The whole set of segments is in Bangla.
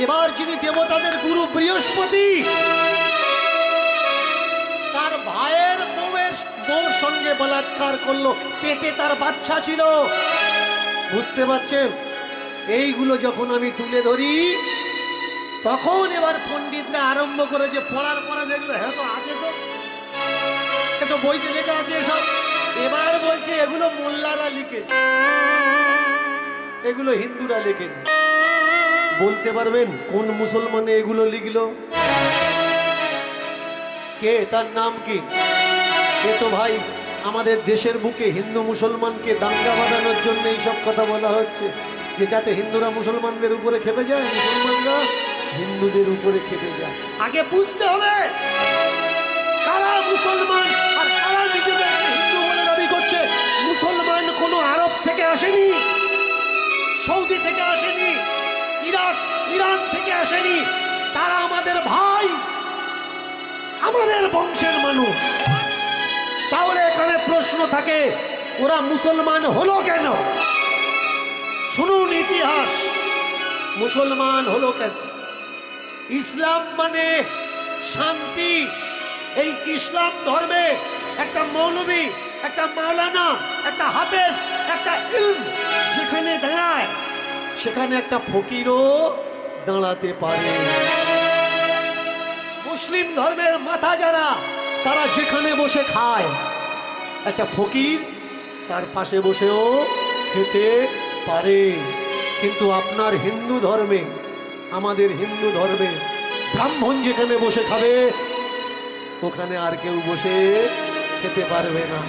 এবার যিনি দেবতাদের গুরু বৃহস্পতি, তার ভাইয়ের বউর সঙ্গে বলাৎকার করলো, পেটে তার বাচ্চা ছিল। বুঝতে পারছেন? এইগুলো যখন আমি তুলে ধরি তখন এবার পণ্ডিতরা আরম্ভ করেছে পড়ার পরে দেখলো হ্যাঁ তো আছে, তো বইতে লেখা আছে এসব। এবার বলছে এগুলো মোল্লারা লিখেছে, এগুলো হিন্দুরা লেখেন। বলতে পারবেন কোন মুসলমানে এগুলো লিখলো? কে? তার নাম কি? এ তো ভাই আমাদের দেশের বুকে হিন্দু মুসলমানকে দাঙ্গা বাঁধানোর জন্য এইসব কথা বলা হচ্ছে, যে যাতে হিন্দুরা মুসলমানদের উপরে খেপে যায়, মুসলমানরা হিন্দুদের উপরে খেপে যায়। আগে বুঝতে হবে কারা মুসলমান আর কারা নিজেদেরকে হিন্দু বলে দাবি করছে। মুসলমান কোনো আরব থেকে আসেনি, সৌদি থেকে আসেনি, ইরান থেকে আসেনি। তারা আমাদের ভাই, আমাদের বংশের মানুষ। তাহলে এখানে প্রশ্ন থাকে ওরা মুসলমান হলো কেন? শুনুন ইতিহাস, মুসলমান হলো কেন? ইসলাম মানে শান্তি। এই ইসলাম ধর্মে একটা মৌলবী, একটা মাওলানা, একটা হাফেজ, একটা ইলম যেখানে দাঁড়ায় সেখানে একটা ফকিরও দাঁড়াতে পারে। মুসলিম ধর্মের মাথা যারা, তারা যেখানে বসে খায় একটা ফকির তার পাশে বসেও খেতে পারে। কিন্তু আপনার হিন্দু ধর্মে, আমাদের হিন্দু ধর্মে ব্রাহ্মণ যেখানে বসে খাবে ওখানে আর কেউ বসে খেতে পারবে না।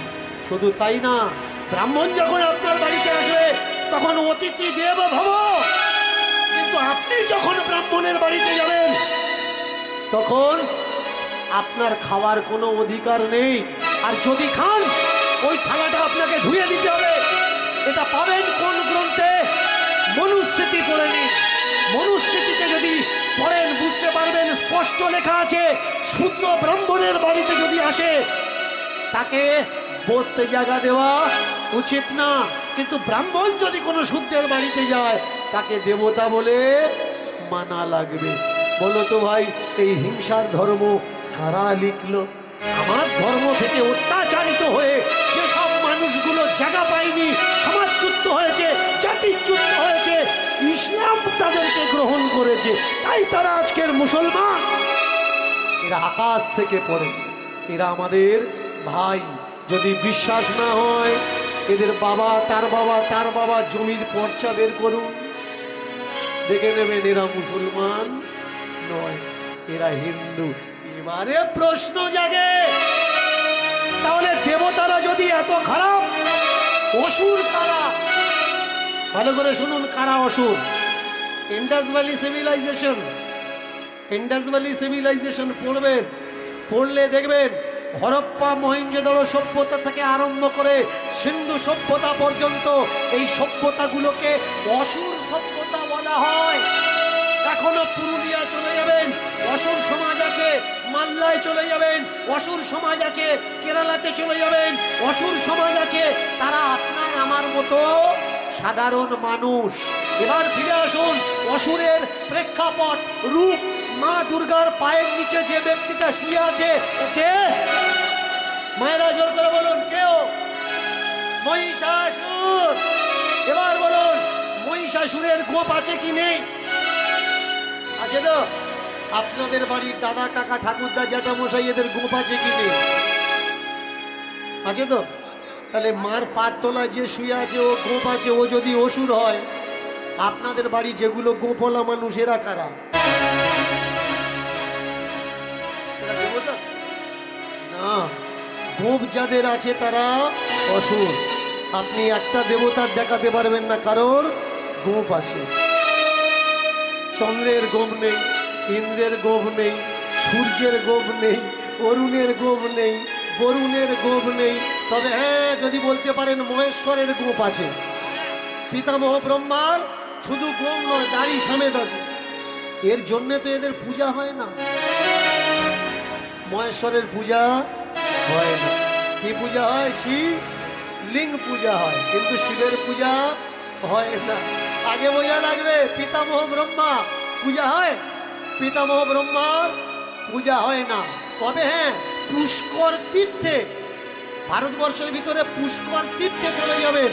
শুধু তাই না, ব্রাহ্মণ যখন আপনার বাড়িতে আসবে তখন অতিথি দেব ভব, কিন্তু আপনি যখন ব্রাহ্মণের বাড়িতে যাবেন তখন আপনার খাওয়ার কোনো অধিকার নেই। আর যদি খান ওই থালাটা আপনাকে ধুয়ে দিতে হবে। এটা পাবেন কোন গ্রন্থে? মনুস্মৃতি পড়ে নিন। মনুস্মৃতিতে যদি পড়েন বুঝতে পারবেন, স্পষ্ট লেখা আছে শূদ্র ব্রাহ্মণের বাড়িতে যদি আসে তাকে বসতে জায়গা দেওয়া উচিত না, কিন্তু ব্রাহ্মণ যদি কোনো শূদ্রের বাড়িতে যায় তাকে দেবতা বলে মানা লাগবে। বলো তো ভাই, এই হিংসার ধর্ম কারা লিখলো? আমার ধর্ম থেকে অত্যাচারিত হয়ে যেসব মানুষগুলো জায়গা পায়নি, সমাজচ্যুত হয়েছে, জাতিচ্যুত হয়েছে, ইসলাম তাদেরকে গ্রহণ করেছে, তাই তারা আজকের মুসলমান। এরা আকাশ থেকে পড়ে, এরা আমাদের ভাই। যদি বিশ্বাস না হয় এদের বাবা, তার বাবা, তার বাবা জমির পর্চা বের করুন, দেখে নেবেন এরা মুসলমান নয়, এরা হিন্দু। এবারে প্রশ্ন জাগে, তাহলে দেবতারা যদি এত খারাপ, অসুর কারা? ভালো করে শুনুন কারা অসুর। Indus valley civilisation, Indus valley civilisation পড়বেন, পড়লে দেখবেন হরপ্পা মহেঞ্জোদারো সভ্যতা থেকে আরম্ভ করে সিন্ধু সভ্যতা পর্যন্ত এই সভ্যতাগুলোকে অসুর সভ্যতা বলা হয়। এখনো পুরুলিয়া চলে যাবেন, অসুর সমাজ আছে। মালদায় চলে যাবেন, অসুর সমাজ আছে। কেরালাতে চলে যাবেন, অসুর সমাজ আছে। তারা আপনার আমার মতো সাধারণ মানুষ। এবার ফিরে আসুন অসুরের প্রেক্ষাপট, রূপ। মা দুর্গার পায়ের নিচে যে ব্যক্তিটা শুয়ে আছে কে? মায়েরা জোর করে বলুন, কেউ? মহিষাসুর। এবার বলুন, মহিষাসুরের গোপ আছে কি নেই? আছে তো? আপনাদের বাড়ির দাদা, কাকা, ঠাকুরদা, জ্যাঠা মশাই এদের গোপ আছে কি নেই? আছে তো? তাহলে মার পাত তলায় যে শুয়ে আছে ও গোপ আছে, ও যদি অসুর হয়, আপনাদের বাড়ি যেগুলো গোপলা মানুষ এরা কারা? না, গোপ যাদের আছে তারা অসুর। আপনি একটা দেবতার দেখাতে পারবেন না কারোর গোপ আছে। চন্দ্রের গোপ নেই, ইন্দ্রের গোপ নেই, সূর্যের গোপ নেই, অরুণের গোপ নেই, বরুণের গোপ নেই। তবে হ্যাঁ, যদি বলতে পারেন মহেশ্বরের গোপ আছে। পিতামহ ব্রহ্মার শুধু গোপ নয়, দাড়ি সমেত আছে। এর জন্যে তো এদের পূজা হয় না। মহেশ্বরের পূজা হয় না। কি পূজা হয়? শিব লিঙ্গ পূজা হয়, কিন্তু শিবের পূজা হয় না। আগে বোঝা লাগবে পিতামহ ব্রহ্মা পূজা হয়? পিতামহ ব্রহ্মার পূজা হয় না। তবে হ্যাঁ, পুষ্কর তীর্থে, ভারতবর্ষের ভিতরে পুষ্কর তীর্থে চলে যাবেন,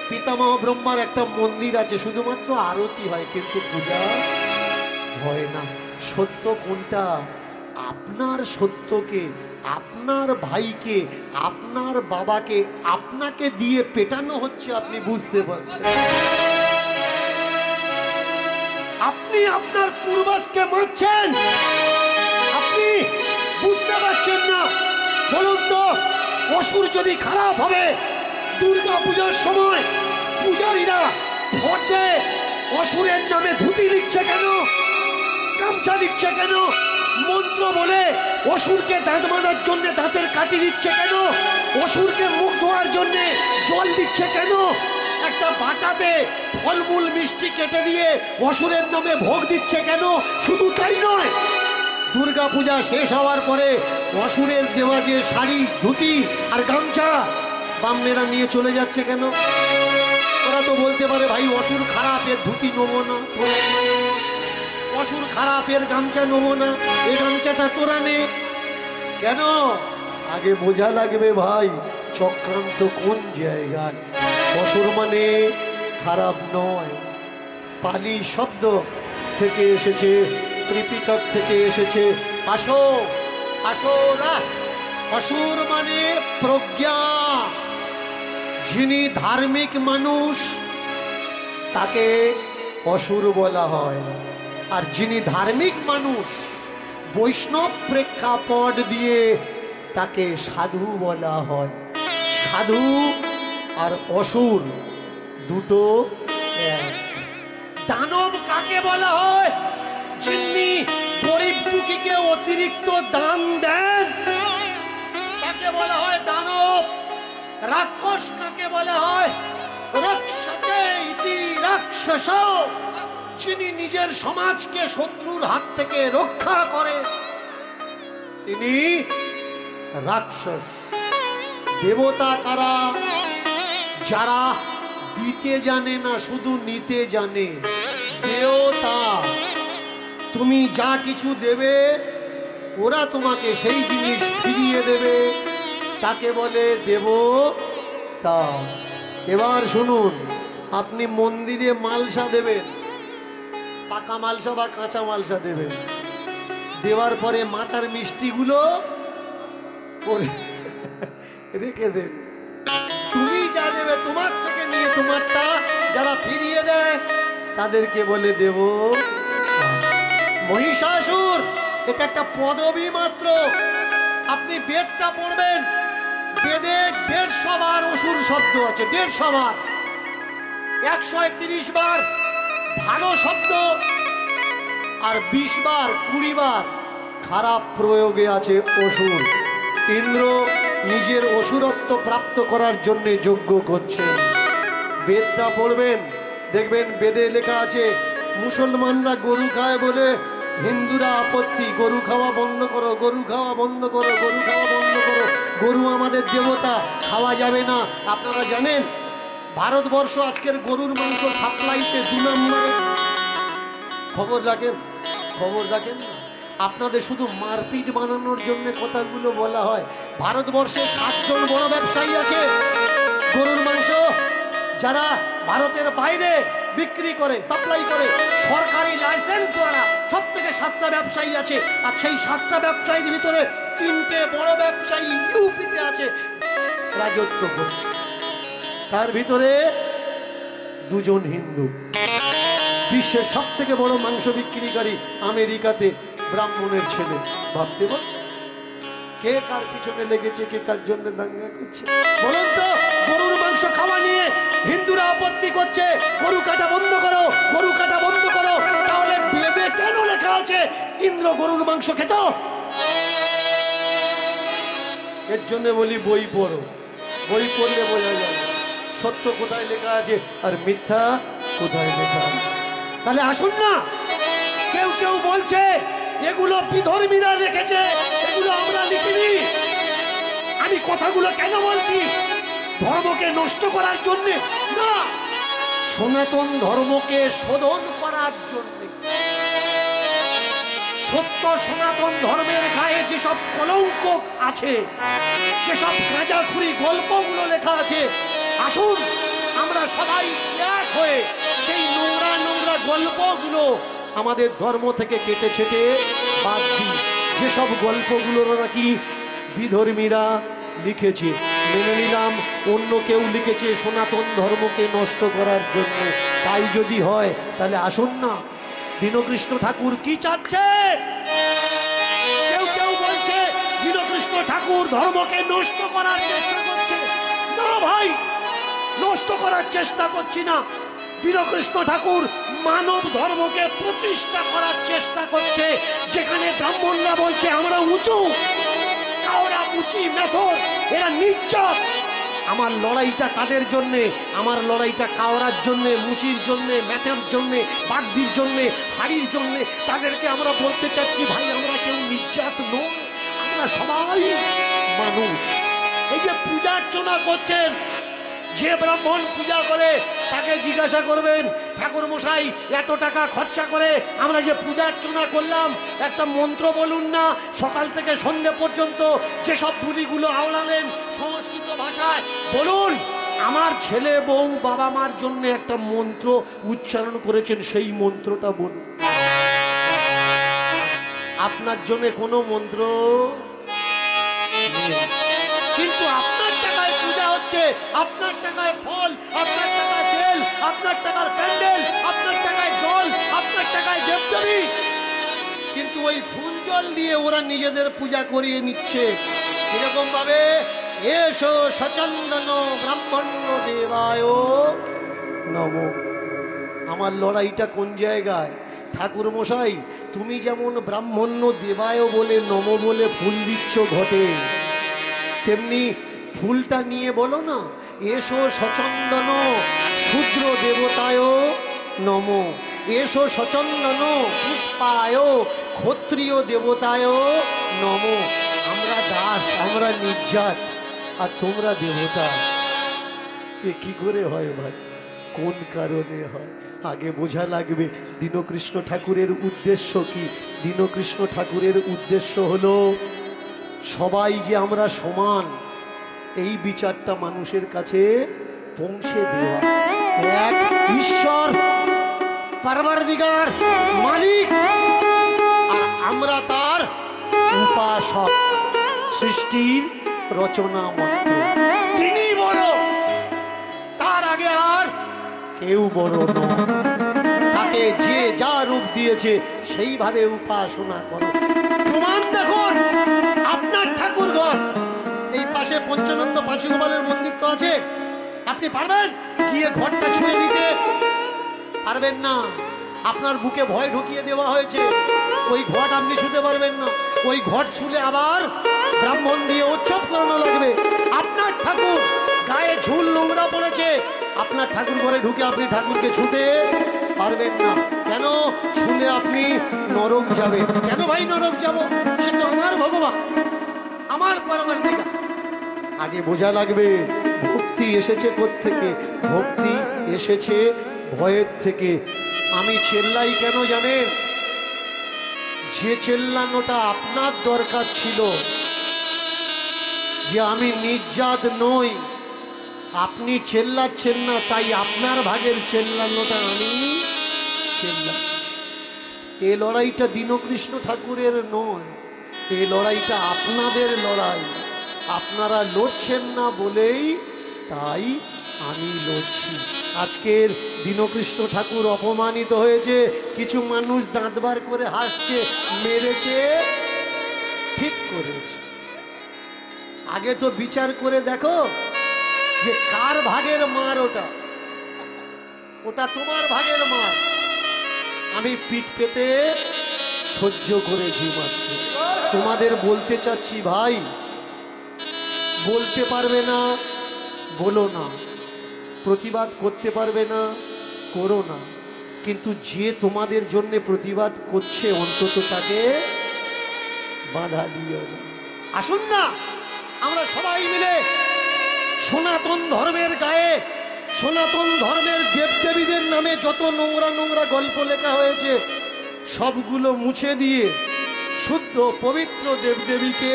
পিতামহ ব্রহ্মার একটা মন্দির আছে, শুধুমাত্র আরতি হয় কিন্তু পূজা হয় না। সত্য কোনটা? আপনার সত্যকে, আপনার ভাইকে, আপনার বাবাকে আপনাকে দিয়ে পেটানো হচ্ছে, আপনি বুঝতে পারছেন? আপনি আপনার পূর্বজকে মারছেন, আপনি বুঝতে পারছেন না। বলুন তো, অসুর যদি খারাপ হবে, দুর্গা পূজার সময় পূজারীরা ভোট দেয়, অসুরের নামে ধুতি দিচ্ছে কেন, গামছা দিচ্ছে কেন, মন্ত্র বলে অসুরকে দাঁত মারার জন্য দাঁতের কাটি দিচ্ছে কেন, অসুরকে মুখ ধোয়ার জন্য জল দিচ্ছে কেন, একটা বাটাতে ফলমূল মিষ্টি কেটে দিয়ে অসুরের নামে ভোগ দিচ্ছে কেন? শুধু তাই নয়, দুর্গা পূজা শেষ হওয়ার পরে অসুরের দেওয়া যে শাড়ি, ধুতি আর গামছা বামনেরা নিয়ে চলে যাচ্ছে কেন? ওরা তো বলতে পারে, ভাই অসুর খারাপ, এর ধুতি নেবো না, অসুর খারাপ, এর গামছা নেবো না, এই গামছাটা তোরা নে। কেন? আগে বোঝা লাগবে ভাই চক্রান্ত কোন জায়গায়। অসুর মানে খারাপ নয়, পালি শব্দ থেকে এসেছে, ত্রিপিটক থেকে এসেছে। আসো আসোরা, অসুর মানে প্রজ্ঞা। যিনি ধার্মিক মানুষ তাকে অসুর বলা হয়, আর যিনি ধার্মিক মানুষ বৈষ্ণব প্রেক্ষাপট দিয়ে তাকে সাধু বলা হয়। সাধু আর অসুর দুটো এক। দানব কাকে বলা হয়? যিনি গরিব দুঃখীকে অতিরিক্ত দান দেন তাকে বলা হয় দানব। রাক্ষস কাকে বলা হয়? রাক্ষসে ইতি রাক্ষস। যিনি নিজের সমাজকে শত্রুর হাত থেকে রক্ষা করে তিনি রাক্ষস। দেবতা কারা? যারা দিতে জানে না, শুধু নিতে জানে। দেবতা, তুমি যা কিছু দেবে ওরা তোমাকে সেই জিনিস ফিরিয়ে দেবে, তাকে বলে দেবতা। এবার শুনুন, আপনি মন্দিরে মালসা দেবেন, পাকা মালসা বা কাঁচা মালসা দেবেন, দেওয়ার পরে মাথার মিষ্টিগুলো রেখে দেবে। তুমি যা দেবে তোমার থেকে নিয়ে তোমারটা যারা ফিরিয়ে দেয় তাদেরকে বলে দেব। মহিষাসুর এটা একটা পদবী মাত্র। আপনি বেদটা পড়বেন, বেদে 150 বার অসুর শব্দ আছে, 150 বার, 130 বার ভালো শব্দ, আর 20 বার 20 বার খারাপ প্রয়োগে আছে অসুর। ইন্দ্র নিজের অসুরত্ব প্রাপ্ত করার জন্য যজ্ঞ করছেন। বেদটা পড়বেন, দেখবেন বেদে লেখা আছে মুসলমানরা গরু খায় বলে হিন্দুরা আপত্তি, গরু খাওয়া বন্ধ করো, গরু খাওয়া বন্ধ করো, গরু খাওয়া বন্ধ করো, গরু আমাদের দেবতা, খাওয়া যাবে না। আপনারা জানেন ভারতবর্ষ আজকের গরুর মাংস সাপ্লাইতে 2 নম্বরে। খবর রাখেন, খবর রাখেন। আপনাদের শুধু মারপিট বানানোর জন্য কথাগুলো বলা হয়। ভারতবর্ষে 7 জন বড় ব্যবসায়ী আছে গরুর মাংস, যারা ভারতের বাইরে বিক্রি করে, সাপ্লাই করে, সরকারি লাইসেন্স দ্বারা সব থেকে 7টা ব্যবসায়ী আছে। আর সেই 7টা ব্যবসায়ীর ভিতরে 3টে বড় ব্যবসায়ী ইউপিতে আছে, রাজত্ব করছে। তার ভিতরে 2 জন হিন্দু। বিশ্বের সব থেকে বড় মাংস বিক্রিকারী আমেরিকাতে ব্রাহ্মণের ছেলে। ভাবতে পারছেন কে কার পিছনে লেগেছে, কে কার জন্য দাঙ্গা করছে? বলুন তো, গরুর মাংস খাওয়া নিয়ে হিন্দুরা আপত্তি করছে, গরু কাটা বন্ধ করো, গরু কাটা বন্ধ করো। তাহলে বেদে কেন লেখা আছে ইন্দ্র গরুর মাংস খেত? এর জন্য বলি বই পড়ো, বই পড়লে বোঝা যায় সত্য কোথায় লেখা আছে আর মিথ্যা কোথায় লেখা আছে। তাহলে আসুন না, কেউ কেউ বলছে এগুলো বিধর্মীরা লিখেছে, এগুলো আমরা লিখিনি। আমি কথাগুলো কেন বলছি? ধর্মকে নষ্ট করার জন্য না, সনাতন ধর্মকে শোধন করার জন্য। সত্য সনাতন ধর্মের গায়ে যেসব কলঙ্ক আছে, যেসব গাঁজাখুরি গল্পগুলো লেখা আছে, আসুন আমরা সবাই এক হয়ে সেই নোংরা নোংরা গল্পগুলো আমাদের ধর্ম থেকে কেটে ছেটে বাদ দিই। যেসব গল্পগুলো নাকি বিধর্মীরা লিখেছে, মেনে নিলাম অন্য কেউ লিখেছে সনাতন ধর্মকে নষ্ট করার জন্য। তাই যদি হয় তাহলে আসুন না, দীনকৃষ্ণ ঠাকুর কি চাচ্ছে? কেউ কেউ বলছে দীনকৃষ্ণ ঠাকুর ধর্মকে নষ্ট করার চেষ্টা করছে। না ভাই, নষ্ট করার চেষ্টা করছি না। দীনকৃষ্ণ ঠাকুর মানব ধর্মকে প্রতিষ্ঠা করার চেষ্টা করছে। যেখানে ব্রাহ্মণরা বলছে আমরা উঁচু, কাওরা উঁচি মেথর, এরা নির্যাত। আমার লড়াইটা কাদের জন্যে? আমার লড়াইটা কাওরার জন্যে, মুচির জন্যে, ম্যাথের জন্যে, বাগদির জন্যে, হাড়ির জন্যে। তাদেরকে আমরা বলতে চাচ্ছি ভাই আমরা কেউ নির্যাত নই, আমরা সবাই মানুষ। এই যে পূজা অর্চনা করছেন, যে ব্রাহ্মণ পূজা করে তাকে জিজ্ঞাসা করবেন ঠাকুর মশাই এত টাকা খরচা করে আমরা যে পূজা অর্চনা করলাম একটা মন্ত্র বলুন না, সকাল থেকে সন্ধ্যে পর্যন্ত যেসব বুলিগুলো আওড়ালেন সংস্কৃত ভাষায় বলুন। আমার ছেলে বউ বাবা মার জন্য একটা মন্ত্র উচ্চারণ করেছেন, সেই মন্ত্রটা বলুন। আপনার জন্য কোনো মন্ত্র নেই, কিন্তু আপনার টাকায় পূজা হচ্ছে, আপনার টাকায় ফল, আপনার টাকায় তেল, আপনার টাকার প্যান্ডেল, আপনার টাকায় জল, আপনার টাকায় দেবদেবী, কিন্তু ওই ফুল জল দিয়ে ওরা নিজেদের পূজা করিয়ে নিচ্ছে। এরকম ভাবে এসো সচন্দন ব্রাহ্মণ্য দেবায় নমঃ। আমার লড়াইটা কোন জায়গায়? ঠাকুর মশাই তুমি যেমন ব্রাহ্মণ্য দেবায় বলে নম বলে ফুল দিচ্ছ ঘটে, তেমনি ফুলটা নিয়ে বলো না এসো সচন্দন শূদ্র দেবতায় নমঃ, এসো সচন্দন পুষ্পায় ক্ষত্রিয় দেবতায় নমঃ। আমরা দাস, আমরা নির্যাত, আর তোমরা দেবতা। এ কি করে হয় ভাই? কোন কারণে হয়? আগে বোঝা লাগবে দীনকৃষ্ণ ঠাকুরের উদ্দেশ্য কি। দীনকৃষ্ণ ঠাকুরের উদ্দেশ্য হলো সবাই যে আমরা সমান, এই বিচারটা মানুষের কাছে পৌঁছে দেওয়া। এক ঈশ্বর পারবারদিগার মালিক, আর আমরা তার উপাসক, সৃষ্টির রচনা মাত্র। তিনি বড়, তার আগে আর কেউ বড় নয়। তাকে যে যা রূপ দিয়েছে সেইভাবে উপাসনা করো। প্রমাণ দেখুন, আপনার ঠাকুর ঘর এই পাশে পঞ্চানন্দ পাঁচুগোপালের মন্দির তো আছে, আপনি পারবেন গিয়ে ঘরটা ছুঁয়ে দিতে? পারবেন না। আপনার বুকে ভয় ঢুকিয়ে দেওয়া হয়েছে, ওই ঘট আপনি ছুঁতে পারবেন না। ওই ঘট ছুলে আবার ব্রাহ্মণ দিয়ে উৎসব করানো লাগবে। আপনার ঠাকুর গায়ে ঝুল নোংরা পড়েছে, আপনার ঠাকুর ঘরে ঢুকে আপনি ঠাকুরকে ছুঁতে পারবেন না। কেন? ছুলে আপনি নরক যাবেন। কেন ভাই নরক যাব? সে তো আমার ভগবান, আমার পরমাত্মা। আগে বোঝা লাগবে ভক্তি এসেছে কোত্থেকে? ভক্তি এসেছে ভয়ের থেকে। আমি চেল্লাই কেন জানেন? যে চেল্লানোটা আপনার দরকার ছিল, যে আমি নির্যাত নই, আপনি চেল্লাচ্ছেন না, তাই আপনার ভাগের চেল্লানোটা আমি চেল্লাচ্ছি। এ লড়াইটা দীনকৃষ্ণ ঠাকুরের নয়, এ লড়াইটা আপনাদের লড়াই। আপনারা লড়ছেন না বলেই তাই আমি লড়ছি। আজকের দীনকৃষ্ণ ঠাকুর অপমানিত হয়েছে, কিছু মানুষ দাঁত বার করে হাসছে, মেরেছে ঠিক করেছে। আগে তো বিচার করে দেখো যে কার ভাগের মার ওটা, ওটা তোমার ভাগের মার। আমি পিঠ পেতে সহ্য করেছি মাত্র। তোমাদের বলতে চাচ্ছি ভাই, বলতে পারবে না বলো না, প্রতিবাদ করতে পারবে না করো না, কিন্তু যে তোমাদের জন্য প্রতিবাদ করছে অন্তত তাকে বাধা দিও না। আসুন না আমরা সবাই মিলে সনাতন ধর্মের গায়ে, সনাতন ধর্মের দেবদেবীদের নামে যত নোংরা নোংরা গল্প লেখা হয়েছে সবগুলো মুছে দিয়ে শুদ্ধ পবিত্র দেবদেবীকে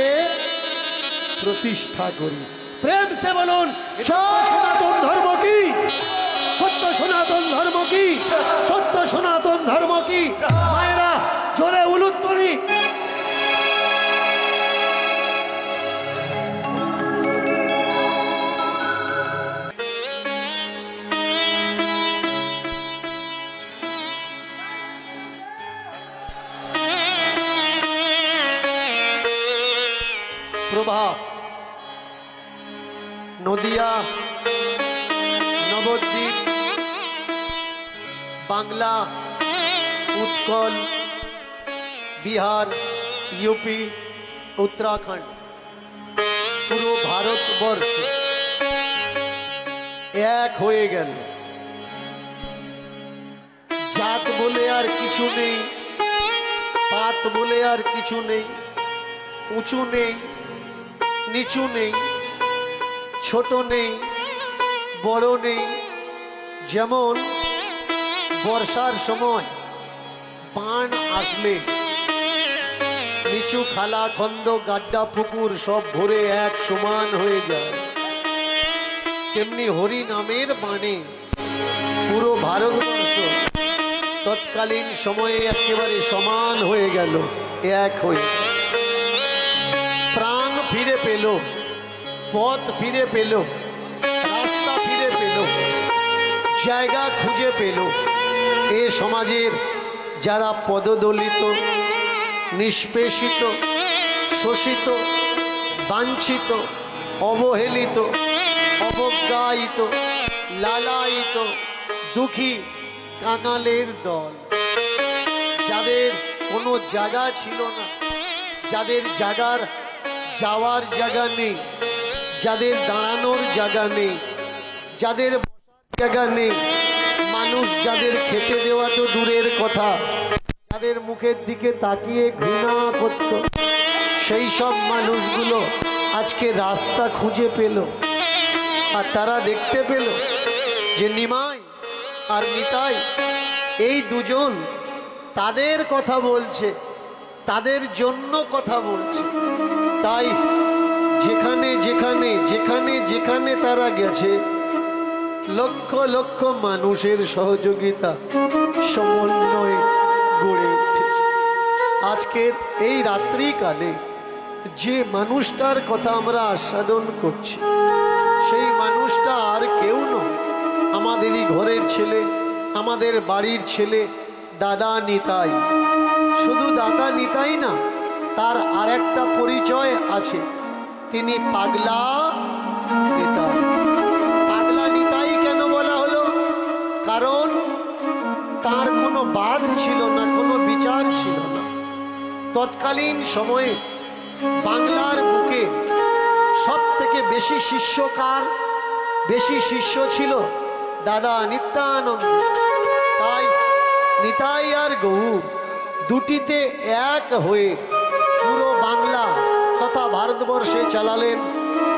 প্রতিষ্ঠা করি। প্রেম সে বলুন সনাতন ধর্ম কি? সত্য সনাতন ধর্ম কি? সত্য সনাতন ধর্ম কি? মায়েরা জোরে উলুধ্বনি। প্রভাব নদিয়া, নবদ্বীপ, বাংলা, উৎকল, বিহার, ইউপি, উত্তরাখণ্ড, পুরো ভারতবর্ষ এক হয়ে গেল। জাত বলে আর কিছু নেই, পাত বলে আর কিছু নেই, উঁচু নেই, নিচু নেই, ছোট নেই, বড় নেই। যেমন বর্ষার সময় বান আসলে নিচু খালা খন্দ গাড্ডা পুকুর সব ভরে এক সমান হয়ে যায়, তেমনি হরি নামের বাণে পুরো ভারতবর্ষ তৎকালীন সময়ে একেবারে সমান হয়ে গেল, এক হয়ে প্রাণ ফিরে পেল, পথ ফিরে পেল, রাস্তা ফিরে পেল, জায়গা খুঁজে পেল। এ সমাজের যারা পদদলিত, নিষ্পেষিত, শোষিত, বাঞ্ছিত, অবহেলিত, অবজ্ঞায়িত, লালায়িত, দুঃখী কাঙালের দল, যাদের কোনো জায়গা ছিল না, যাদের যাওয়ার জায়গা নেই, যাদের দাঁড়ানোর জায়গা নেই, যাদের বসার জায়গা নেই, মানুষ যাদের খেতে দেওয়া তো দূরের কথা, যাদের মুখের দিকে তাকিয়ে ঘৃণা করত, সেই সব মানুষগুলো আজকে রাস্তা খুঁজে পেল। আর তারা দেখতে পেল যে নিমাই আর নিতাই এই দুজন তাদের কথা বলছে, তাদের জন্য কথা বলছে। তাই যেখানে যেখানে যেখানে যেখানে তারা গেছে, লক্ষ লক্ষ মানুষের সহযোগিতা, সমন্বয়ে গড়ে উঠেছে। আজকের এই রাত্রিকালে যে মানুষটার কথা আমরা আস্বাদন করছি, সেই মানুষটা আর কেউ নয়, আমাদেরই ঘরের ছেলে, আমাদের বাড়ির ছেলে, দাদা নিতাই। শুধু দাদা নিতাই না, তার আর একটা পরিচয় আছে, তিনি পাগলা নিতাই। পাগলা নিতাই কেন বলা হলো? কারণ তার কোনো বাদ ছিল না, কোনো বিচার ছিল না। তৎকালীন সময়ে বাংলার বুকে সব থেকে বেশি শিষ্য কার? বেশি শিষ্য ছিল দাদা নিত্যানন্দ। তাই নিতাই আর গৌর দুটিতে এক হয়ে পুরো বাংলা তথা ভারতবর্ষে চালালেন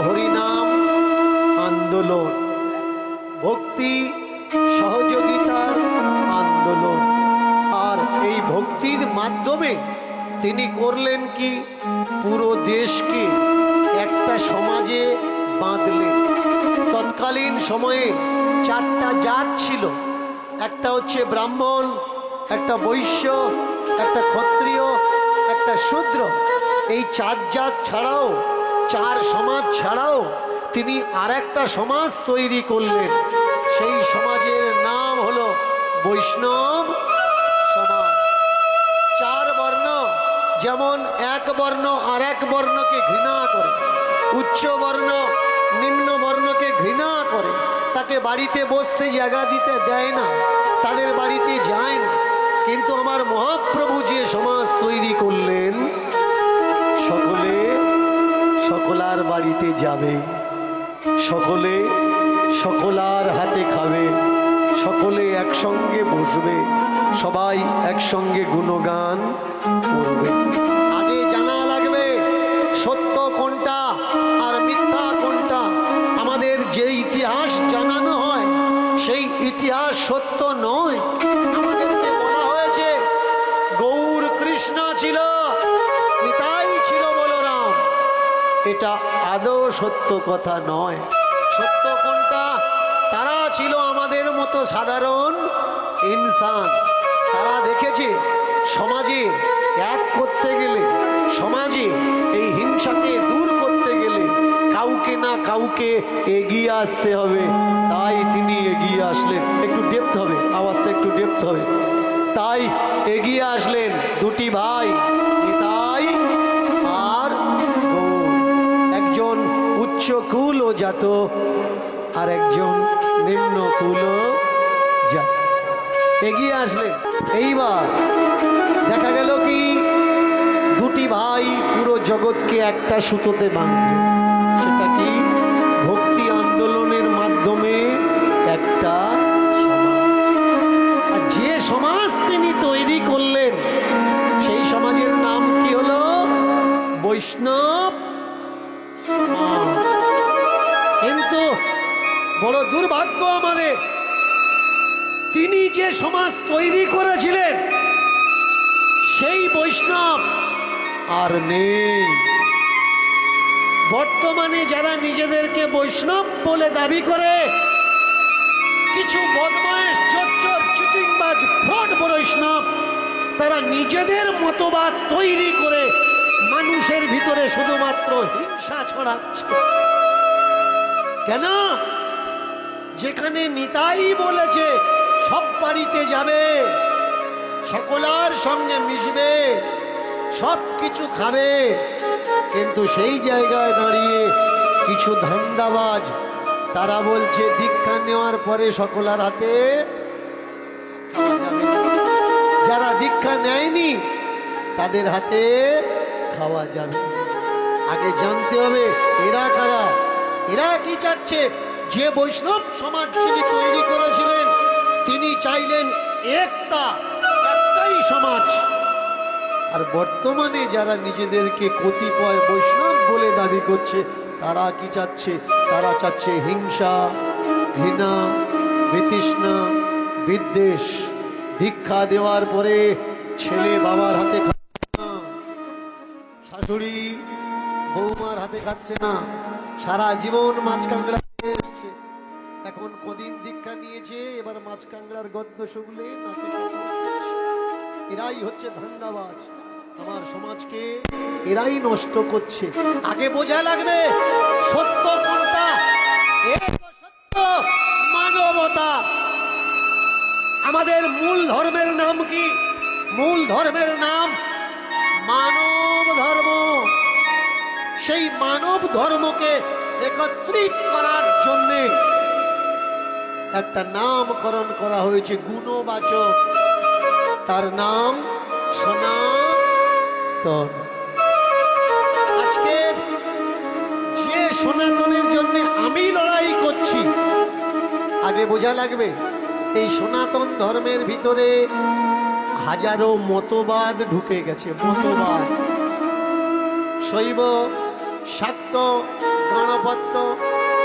হরিনাম আন্দোলন, ভক্তি সহযোগিতার আন্দোলন। আর এই ভক্তির মাধ্যমে তিনি করলেন কি? পুরো দেশকে একটা সমাজে বাঁধলেন। তৎকালীন সময়ে চারটা জাত ছিল, একটা হচ্ছে ব্রাহ্মণ, একটা বৈশ্য, একটা ক্ষত্রিয়, একটা শূদ্র। এই চার জাত ছাড়াও, চার সমাজ ছাড়াও তিনি আর একটা সমাজ তৈরি করলেন। সেই সমাজের নাম হলো বৈষ্ণব সমাজ। চার বর্ণ, যেমন এক বর্ণ আর এক বর্ণকে ঘৃণা করে, উচ্চ বর্ণ নিম্ন বর্ণকে ঘৃণা করে, তাকে বাড়িতে বসতে জায়গা দিতে দেয় না, তাদের বাড়িতে যায় না। কিন্তু আমার মহাপ্রভু যে সমাজ তৈরি করলেন, সকলে সকলার বাড়িতে যাবে, সকলে সকলার হাতে খাবে, সকলে একসঙ্গে বসবে, সবাই একসঙ্গে গুণগান করবে। আগে জানা লাগবে সত্য কোনটা আর মিথ্যা কোনটা। আমাদের যে ইতিহাস জানানো হয়, সেই ইতিহাস সত্য নয়। আমাদেরকে বলা হয়েছে গৌর কৃষ্ণ ছিল, এটা আদৌ সত্য কথা নয়। সত্য কোনটা? তারা ছিল আমাদের মতো সাধারণ ইনসান। তারা দেখেছে সমাজে এক করতে গেলে, সমাজে এই হিংসাকে দূর করতে গেলে কাউকে না কাউকে এগিয়ে আসতে হবে। তাই তিনি এগিয়ে আসলেন। একটু ডেপথ হবে, আওয়াজটা একটু ডেপথ হবে। তাই এগিয়ে আসলেন দুটি ভাই, নিতাই আর গৌর। একজন উচ্চ কুল ও জাত, আর একজন নিম্ন কুল ও জাত। এগিয়ে আসলেন। এইবার দেখা গেল কি দুটি ভাই পুরো জগৎকে একটা সুতোতে বাঁধলেন। সেটা কি? ভক্তি আন্দোলনের মাধ্যমে একটা সমাজ। আর যে সমাজ তিনি তৈরি করলেন সেই সমাজের নাম কি হলো? বৈষ্ণব সমাজ। কিন্তু বড় দুর্ভাগ্য আমাদের, তিনি যে সমাজ তৈরি করেছিলেন সেই বৈষ্ণব আর নেই। বর্তমানে যারা নিজেদেরকে বৈষ্ণব বলে দাবি করে, কিছু বদমাইশ, জোচ্চোর, চিটিংবাজ, ফ্রড বৈষ্ণব, তারা নিজেদের মতবাদ তৈরি করে মানুষের ভিতরে শুধুমাত্র হিংসা ছড়াচ্ছে। কেন? যেখানে নিতাই বলেছে সব বাড়িতে যাবে, সকলার সঙ্গে মিশবে, সব কিছু খাবে, কিন্তু সেই জায়গায় দাঁড়িয়ে কিছু ধান্দাবাজ তারা বলছে দীক্ষা নেওয়ার পরে সকলার হাতে খাওয়া যাবে না। যারা দীক্ষা নেয়নি তাদের হাতে খাওয়া যাবে। আগে জানতে হবে এরা কারা, এরা কি চাচ্ছে। যে বৈষ্ণব সমাজ যিনি তৈরি করেছিলেন তিনি চাইলেন একটাই সমাজ। আর বর্তমানে যারা নিজেদেরকে কতিপয় বৈষ্ণব বলে দাবি করছে তারা কি চাচ্ছে? তারা চাচ্ছে হিংসা, ঘৃণা, বিতৃষ্ণা, বিদ্বেষ। দীক্ষা দেওয়ার পরে ছেলে বাবার হাতে খাচ্ছে না, শাশুড়ি বৌমার হাতে খাচ্ছে না, সারা জীবন মাছ কাঁকড়া এসছে। এখন কদিন দীক্ষা নিয়েছে, এবার মাছ কাঁকড়ার গদ্য শুনলে নাকি। এরাই হচ্ছে ধান্দাবাজ। আমার সমাজকে এরাই নষ্ট করছে। আগে বোঝা লাগবে সত্য কোনটা। সত্য মানবতা। আমাদের মূল ধর্মের নাম কি? মূল ধর্মের নাম মানব ধর্ম। সেই মানব ধর্মকে একত্রিত করার জন্য একটা নামকরণ করা হয়েছে গুণবাচক। তার নাম সনাতন। আজকে যে সনাতনের জন্য আমি লড়াই করছি, আগে বোঝা লাগবে এই সনাতন ধর্মের ভিতরে হাজারো মতবাদ ঢুকে গেছে। মতবাদ, শৈব, শাক্ত, গণপত্য,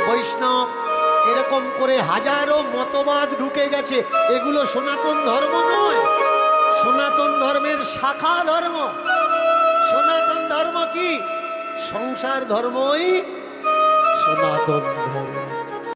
বৈষ্ণব, এরকম করে হাজারো মতবাদ ঢুকে গেছে। এগুলো সনাতন ধর্ম নয়, সনাতন ধর্মের শাখা ধর্ম। সনাতন ধর্ম কি? সংসার ধর্মই সনাতন ধর্ম।